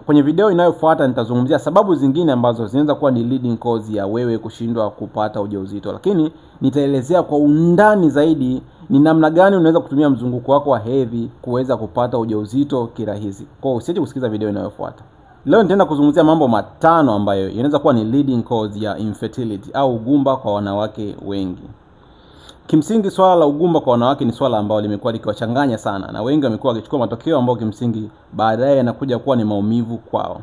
kwenye video inayofuata nitazungumzia sababu zingine ambazo zinaweza kuwa ni leading cause ya wewe kushindwa kupata ujauzito, lakini nitaelezea kwa undani zaidi ni namna gani unaweza kutumia mzunguko wako wa hedhi kuweza kupata ujauzito kirahisi. Kwa hiyo usije kusikiza video inayofuata. Leo nitaenda kuzungumzia mambo matano ambayo yanaweza kuwa ni leading cause ya infertility au ugumba kwa wanawake wengi. Kimsingi swala la ugumba kwa wanawake ni swala ambalo limekuwa likiwachanganya sana, na wengi wamekuwa wakichukua matokeo ambayo kimsingi baadaye yanakuja kuwa ni maumivu kwao.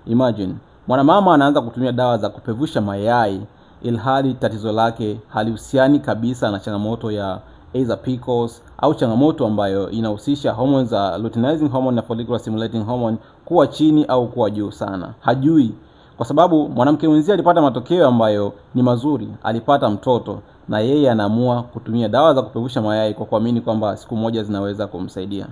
Imagine mwanamama anaanza kutumia dawa za kupevusha mayai ilhali tatizo lake halihusiani kabisa na changamoto ya either PCOS au changamoto ambayo inahusisha hormones za luteinizing hormone na follicular stimulating hormone kuwa chini au kuwa juu sana. Hajui kwa sababu mwanamke mwenzie alipata matokeo ambayo ni mazuri, alipata mtoto, na yeye anaamua kutumia dawa za kupevusha mayai kwa kuamini kwamba siku moja zinaweza kumsaidia.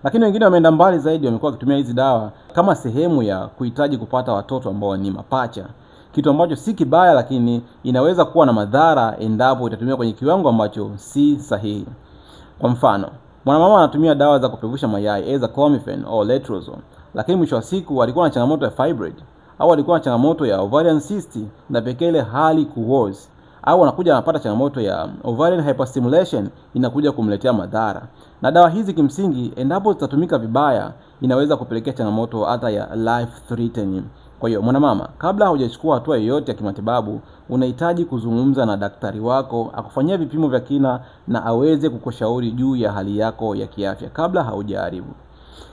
Lakini wengine wameenda mbali zaidi, wamekuwa wakitumia hizi dawa kama sehemu ya kuhitaji kupata watoto ambao ni mapacha, kitu ambacho si kibaya, lakini inaweza kuwa na madhara endapo itatumia kwenye kiwango ambacho si sahihi. Kwa mfano, mwanamama anatumia dawa za kupevusha mayai either clomiphene au letrozole, lakini mwisho wa siku alikuwa na changamoto ya fibroid au alikuwa na changamoto ya ovarian cyst na pekee ile hali kuworse, au anakuja anapata changamoto ya ovarian hyperstimulation inakuja kumletea madhara. Na dawa hizi kimsingi endapo zitatumika vibaya inaweza kupelekea changamoto hata ya life threatening. Kwa hiyo mwanamama, kabla hujachukua hatua yoyote ya kimatibabu, unahitaji kuzungumza na daktari wako akufanyia vipimo vya kina na aweze kukushauri juu ya hali yako ya kiafya kabla haujaharibu.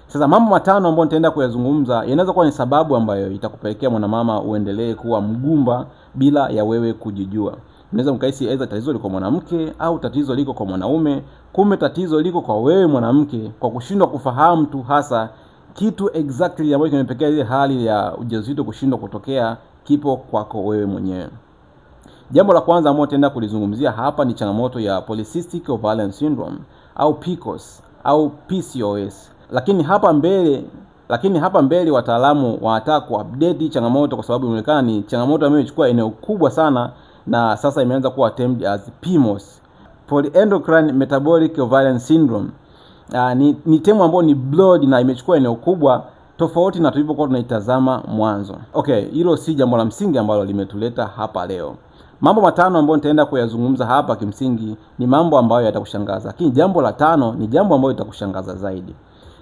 Sasa mambo matano ambayo nitaenda kuyazungumza yanaweza kuwa ni sababu ambayo itakupelekea mwanamama uendelee kuwa mgumba bila ya wewe kujijua. Unaweza mkahisi aidha tatizo liko kwa mwanamke au tatizo liko kwa mwanaume, kumbe tatizo liko kwa wewe mwanamke kwa kushindwa kufahamu tu hasa kitu exactly ambacho kimepelekea ile hali ya ujauzito kushindwa kutokea kipo kwako wewe mwenyewe. Jambo la kwanza ambalo nitaenda kulizungumzia hapa ni changamoto ya polycystic ovarian syndrome au PCOS au PCOS. Lakini hapa mbele wataalamu wanataka kuupdate changamoto kwa sababu inaonekana ni changamoto ambayo imechukua eneo kubwa sana na sasa imeanza kuwa termed as PMOS, polyendocrine metabolic ovarian syndrome. Ni termu ambayo ni broad na imechukua eneo kubwa tofauti na tulivyokuwa tunaitazama mwanzo. Okay, hilo si jambo la msingi ambalo limetuleta hapa leo. Mambo matano ambayo nitaenda kuyazungumza hapa kimsingi ni mambo ambayo yatakushangaza, lakini jambo la tano ni jambo ambalo litakushangaza zaidi.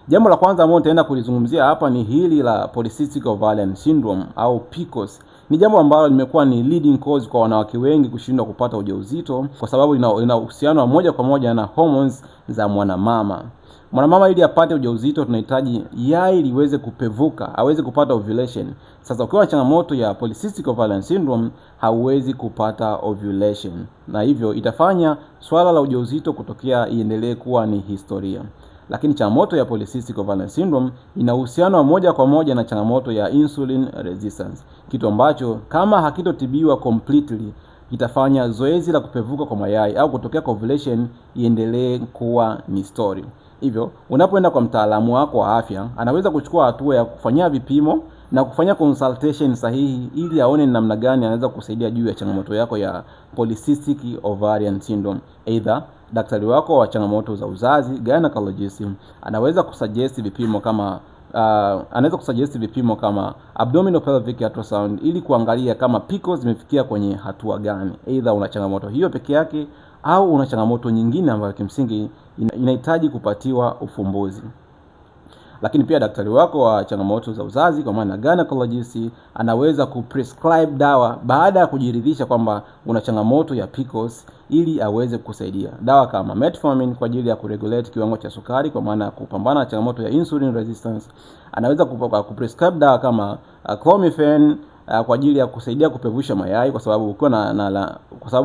Jambo la kwanza ambalo nitaenda kulizungumzia hapa ni hili la polycystic ovarian syndrome au PCOS. Ni jambo ambalo limekuwa ni leading cause kwa wanawake wengi kushindwa kupata ujauzito kwa sababu ina uhusiano wa moja kwa moja na hormones za mwanamama. Mwanamama ili apate ujauzito tunahitaji yai liweze kupevuka, aweze kupata ovulation. Sasa ukiwa na changamoto ya polycystic ovarian syndrome hauwezi kupata ovulation, na hivyo itafanya swala la ujauzito kutokea iendelee kuwa ni historia. Lakini changamoto ya polycystic ovarian syndrome ina uhusiano wa moja kwa moja na changamoto ya insulin resistance, kitu ambacho kama hakitotibiwa completely itafanya zoezi la kupevuka kwa mayai au kutokea kwa ovulation iendelee kuwa ni story. Hivyo unapoenda kwa mtaalamu wako wa afya, anaweza kuchukua hatua ya kufanyia vipimo na kufanya consultation sahihi ili aone ni namna gani anaweza kusaidia juu ya changamoto yako ya polycystic ovarian syndrome. Either daktari wako wa changamoto za uzazi, gynecologist, anaweza kusuggest vipimo kama abdominal pelvic ultrasound ili kuangalia kama PCOS zimefikia kwenye hatua gani. Either una changamoto hiyo peke yake au una changamoto nyingine ambayo kimsingi inahitaji kupatiwa ufumbuzi. Lakini pia daktari wako wa changamoto za uzazi kwa maana gynecologist anaweza kuprescribe dawa baada ya kujiridhisha kwamba una changamoto ya PCOS ili aweze kusaidia. Dawa kama metformin kwa ajili ya kuregulate kiwango cha sukari kwa maana ya kupambana na changamoto ya insulin resistance. Anaweza kuprescribe dawa kama clomiphene kwa ajili ya kusaidia kupevusha mayai kwa sababu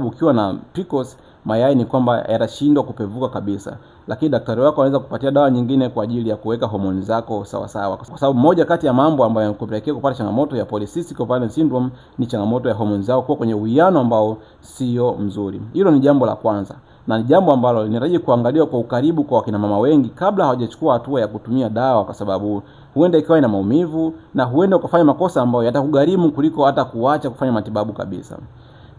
ukiwa na PCOS mayai ni kwamba yatashindwa kupevuka kabisa. Lakini daktari wako anaweza kupatia dawa nyingine kwa ajili ya kuweka homoni zako sawa sawa, kwa sababu moja kati ya mambo ambayo yanakupelekea kupata changamoto ya polycystic ovarian syndrome ni changamoto ya homoni zako kuwa kwenye uwiano ambao sio mzuri. Hilo ni jambo la kwanza na ni jambo ambalo linahitaji kuangaliwa kwa ukaribu kwa kina mama wengi kabla hawajachukua hatua ya kutumia dawa, kwa sababu huenda ikawa ina maumivu na huenda ukafanya makosa ambayo yatakugharimu kuliko hata kuacha kufanya matibabu kabisa.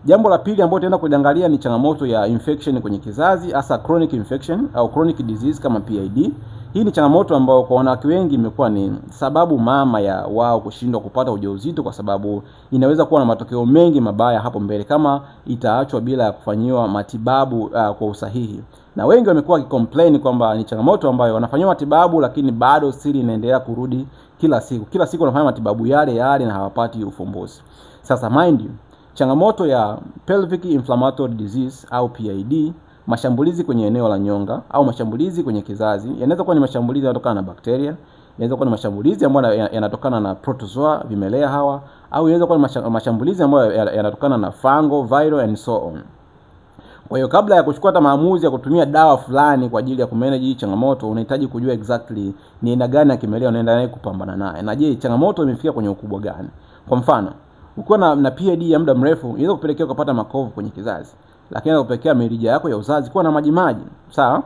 Jambo la pili ambalo tutaenda kuangalia ni changamoto ya infection kwenye kizazi, hasa chronic infection au chronic disease kama PID. Hii ni changamoto ambayo kwa wanawake wengi imekuwa ni sababu mama ya wao kushindwa kupata ujauzito, kwa sababu inaweza kuwa na matokeo mengi mabaya hapo mbele kama itaachwa bila kufanyiwa matibabu kwa usahihi. Na wengi wamekuwa wakicomplain kwamba ni changamoto ambayo wanafanyiwa matibabu lakini bado siri inaendelea kurudi kila siku. Kila siku wanafanya matibabu yale na hawapati ufumbuzi. Sasa mind you, changamoto ya pelvic inflammatory disease au PID, mashambulizi kwenye eneo la nyonga au mashambulizi kwenye kizazi, yanaweza kuwa ni mashambulizi yanayotokana na bakteria, yanaweza kuwa ni mashambulizi ambayo yanatokana na protozoa, vimelea hawa, au yanaweza kuwa ni mashambulizi ambayo yanatokana na fungal, viral and so on. Kwa hiyo kabla ya kuchukua hata maamuzi ya kutumia dawa fulani kwa ajili ya kumanage hii changamoto, unahitaji kujua exactly ni aina gani ya kimelea unaenda naye kupambana naye. Na je, changamoto imefikia kwenye ukubwa gani? Kwa mfano, ukiwa na PID ya muda mrefu, inaweza kupelekea kupata makovu kwenye kizazi. Lakini inaweza kupelekea mirija yako ya uzazi kuwa na maji. Sawa?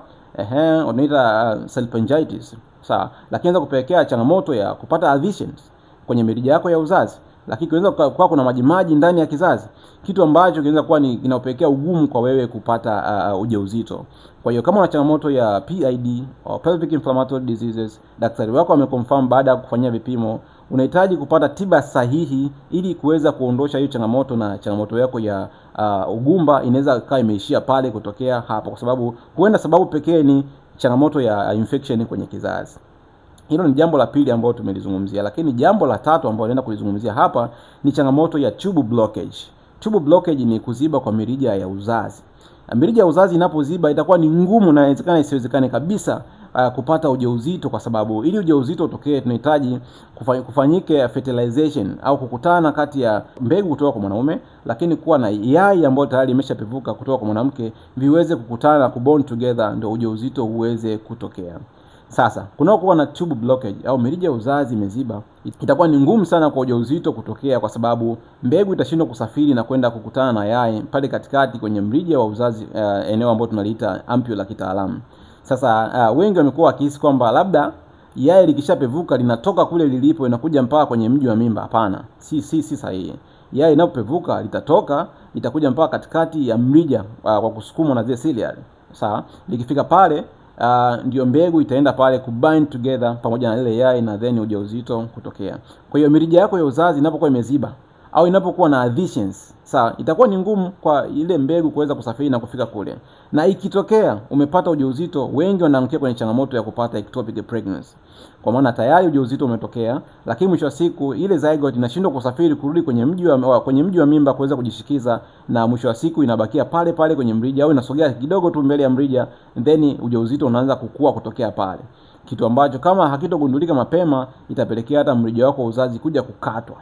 Unaita salpingitis. Sawa? Lakini inaweza kupelekea changamoto ya kupata adhesions kwenye mirija yako ya uzazi. Lakini kunaweza kuwa kuna maji ndani ya kizazi, kitu ambacho kinaweza kuwa ni kinapelekea ugumu kwa wewe kupata ujauzito. Kwa hiyo kama una changamoto ya PID au pelvic inflammatory diseases, daktari wako ameconfirm baada ya kufanyia vipimo, unahitaji kupata tiba sahihi ili kuweza kuondosha hiyo changamoto, na changamoto yako ya ugumba inaweza kaa imeishia pale kutokea hapo, kwa sababu huenda sababu pekee ni changamoto ya infection kwenye kizazi. Hilo ni jambo la pili ambalo tumelizungumzia. Lakini jambo la tatu ambalo naenda kulizungumzia hapa ni changamoto ya tube blockage. Tube blockage ni kuziba kwa mirija ya uzazi. Mirija ya uzazi inapoziba itakuwa ni ngumu na inawezekana isiwezekane kabisa kupata ujauzito, kwa sababu ili ujauzito utokee tunahitaji kufanyike fertilization au kukutana kati ya mbegu kutoka kwa mwanaume, lakini kuwa na yai ambayo tayari imeshapevuka kutoka kwa mwanamke viweze kukutana na kubond together ndio ujauzito uweze kutokea. Sasa kunakuwa na tube blockage au mirija ya uzazi imeziba, itakuwa ni ngumu sana kwa ujauzito kutokea, kwa sababu mbegu itashindwa kusafiri na kwenda kukutana na yai pale katikati kwenye mrija wa uzazi, eneo ambalo tunaliita ampulla kitaalamu. Sasa wengi wamekuwa wakihisi kwamba labda yai likishapevuka linatoka kule lilipo inakuja mpaka kwenye mji wa mimba. Hapana, si sahihi. Yai inapopevuka litatoka litakuja mpaka katikati ya mrija kwa kusukumwa na zile ciliary. Sawa? Likifika pale ndio mbegu itaenda pale kubind together pamoja na ile yai na then ujauzito kutokea. Kwa hiyo mirija yako ya uzazi inapokuwa imeziba au inapokuwa na adhesions, sawa, itakuwa ni ngumu kwa ile mbegu kuweza kusafiri na kufika kule. Na ikitokea umepata ujauzito, wengi wanaangukia kwenye changamoto ya kupata ectopic pregnancy. Kwa maana tayari ujauzito umetokea, lakini mwisho wa siku ile zygote inashindwa kusafiri kurudi kwenye mji wa mimba kuweza kujishikiza, na mwisho wa siku inabakia pale pale kwenye mrija au inasogea kidogo tu mbele ya mrija, then ujauzito unaanza kukua kutokea pale. Kitu ambacho kama hakitogundulika mapema itapelekea hata mrija wako wa uzazi kuja kukatwa.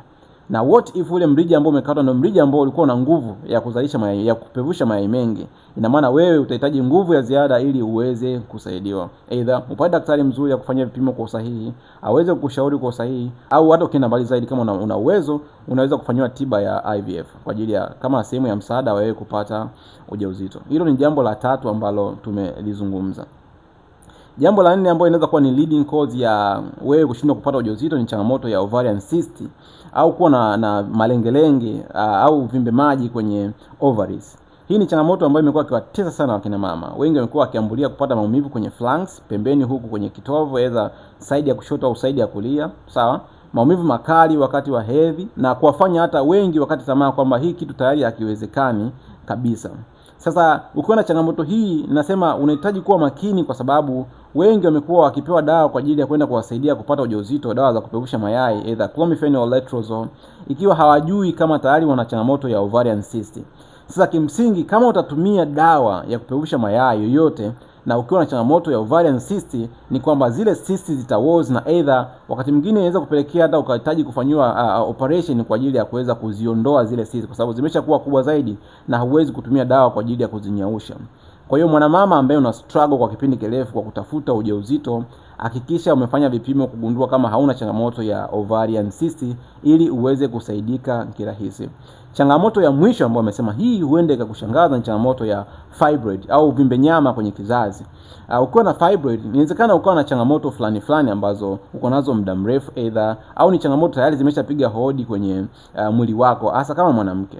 Na what if ule mrija ambao umekatwa ndio mrija ambao ulikuwa na nguvu ya kuzalisha mayai, ya kupevusha mayai mengi? Ina maana wewe utahitaji nguvu ya ziada ili uweze kusaidiwa. Either upate daktari mzuri ya kufanya vipimo kwa usahihi, aweze kukushauri kwa usahihi, au hata ukienda mbali zaidi kama una uwezo unaweza kufanywa tiba ya IVF kwa ajili ya kama sehemu ya msaada wewe kupata ujauzito. Hilo ni jambo la tatu ambalo tumelizungumza. Jambo la nne ambalo inaweza kuwa ni leading cause ya wewe kushindwa kupata ujauzito ni changamoto ya ovarian cyst au kuwa na malengelenge au vimbe maji kwenye ovaries. Hii ni changamoto ambayo imekuwa ikiwatesa sana wakina mama. Wengi wamekuwa wakiambulia kupata maumivu kwenye flanks, pembeni huku kwenye kitovu, aidha side ya kushoto au side ya kulia, sawa? Maumivu makali wakati wa hedhi na kuwafanya hata wengi wakati tamaa kwamba hii kitu tayari hakiwezekani kabisa. Sasa ukiwa na changamoto hii, nasema unahitaji kuwa makini, kwa sababu wengi wamekuwa wakipewa dawa kwa ajili ya kwenda kuwasaidia kupata ujauzito, dawa za kupevusha mayai either clomiphene au letrozole, ikiwa hawajui kama tayari wana changamoto ya ovarian cyst. Sasa kimsingi kama utatumia dawa ya kupevusha mayai yoyote na ukiwa na changamoto ya ovarian cyst, ni kwamba zile cysts zitawoz, na either wakati mwingine inaweza kupelekea hata ukahitaji kufanywa operation kwa ajili ya kuweza kuziondoa zile cysts, kwa sababu zimeshakuwa kubwa zaidi na huwezi kutumia dawa kwa ajili ya kuzinyausha. Kwa hiyo mwanamama ambaye una struggle kwa kipindi kirefu kwa kutafuta ujauzito, hakikisha umefanya vipimo kugundua kama hauna changamoto ya ovarian cyst ili uweze kusaidika kirahisi. Changamoto ya mwisho ambayo amesema hii huenda ikakushangaza ni changamoto ya fibroid au vimbe nyama kwenye kizazi. Ukiwa na fibroid inawezekana ukawa na changamoto fulani ambazo uko nazo muda mrefu either, au ni changamoto tayari zimeshapiga hodi kwenye mwili wako hasa kama mwanamke.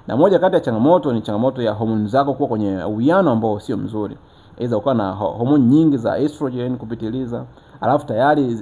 Na moja kati ya changamoto ni changamoto ya homoni zako kuwa kwenye uwiano ambao sio mzuri. aidha ukawa na homoni nyingi za estrogen kupitiliza, alafu tayari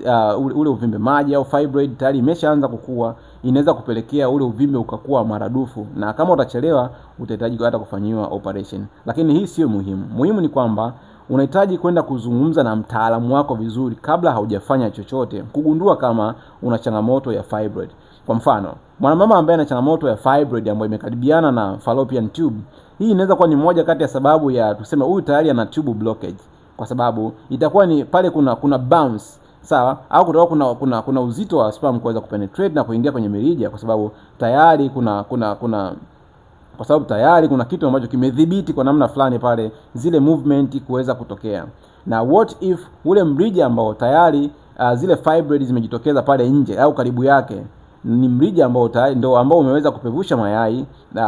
ule uvimbe maji au fibroid tayari imeshaanza kukua, inaweza kupelekea ule uvimbe ukakua maradufu, na kama utachelewa utahitaji hata kufanyiwa operation. Lakini hii sio muhimu. Muhimu ni kwamba unahitaji kwenda kuzungumza na mtaalamu wako vizuri kabla haujafanya chochote, kugundua kama una changamoto ya fibroid. Kwa mfano, mwanamama ambaye ana changamoto ya fibroid ambayo imekaribiana na fallopian tube, hii inaweza kuwa ni moja kati ya sababu ya tuseme huyu tayari ana tube blockage, kwa sababu itakuwa ni pale kuna bounce, sawa, au kutoka kuna uzito wa sperm kuweza kupenetrate na kuingia kwenye mirija, kwa sababu tayari kuna kitu ambacho kimedhibiti kwa namna fulani pale zile movement kuweza kutokea. Na what if ule mrija ambao tayari zile fibroid zimejitokeza pale nje au karibu yake ni mrija ambao tayari ndio ambao umeweza kupevusha mayai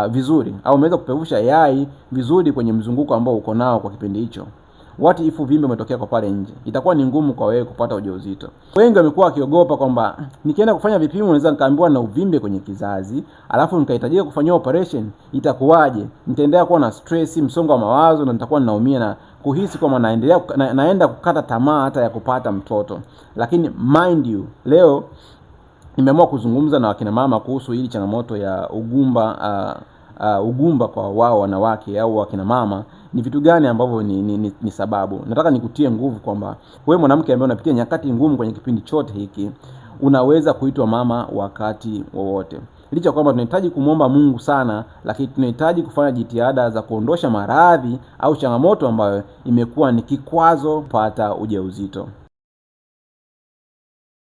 vizuri, au umeweza kupevusha yai vizuri kwenye mzunguko ambao uko nao kwa kipindi hicho. What if uvimbe umetokea kwa pale nje? Itakuwa ni ngumu kwa wewe kupata ujauzito. Wengi wamekuwa wakiogopa kwamba nikienda kufanya vipimo naweza nikaambiwa na uvimbe kwenye kizazi, alafu nikahitajika kufanyia operation, itakuwaje? Nitaendelea kuwa na stress, msongo wa mawazo, na nitakuwa ninaumia na kuhisi kwamba naenda kukata tamaa hata ya kupata mtoto. Lakini mind you, leo nimeamua kuzungumza na wakina mama kuhusu hili changamoto ya ugumba kwa wao wanawake au wakina mama. Ni vitu gani ambavyo ni sababu. Nataka nikutie nguvu kwamba wewe mwanamke ambaye unapitia nyakati ngumu kwenye kipindi chote hiki, unaweza kuitwa mama wakati wowote. Licha kwamba tunahitaji kumwomba Mungu sana, lakini tunahitaji kufanya jitihada za kuondosha maradhi au changamoto ambayo imekuwa ni kikwazo kupata ujauzito.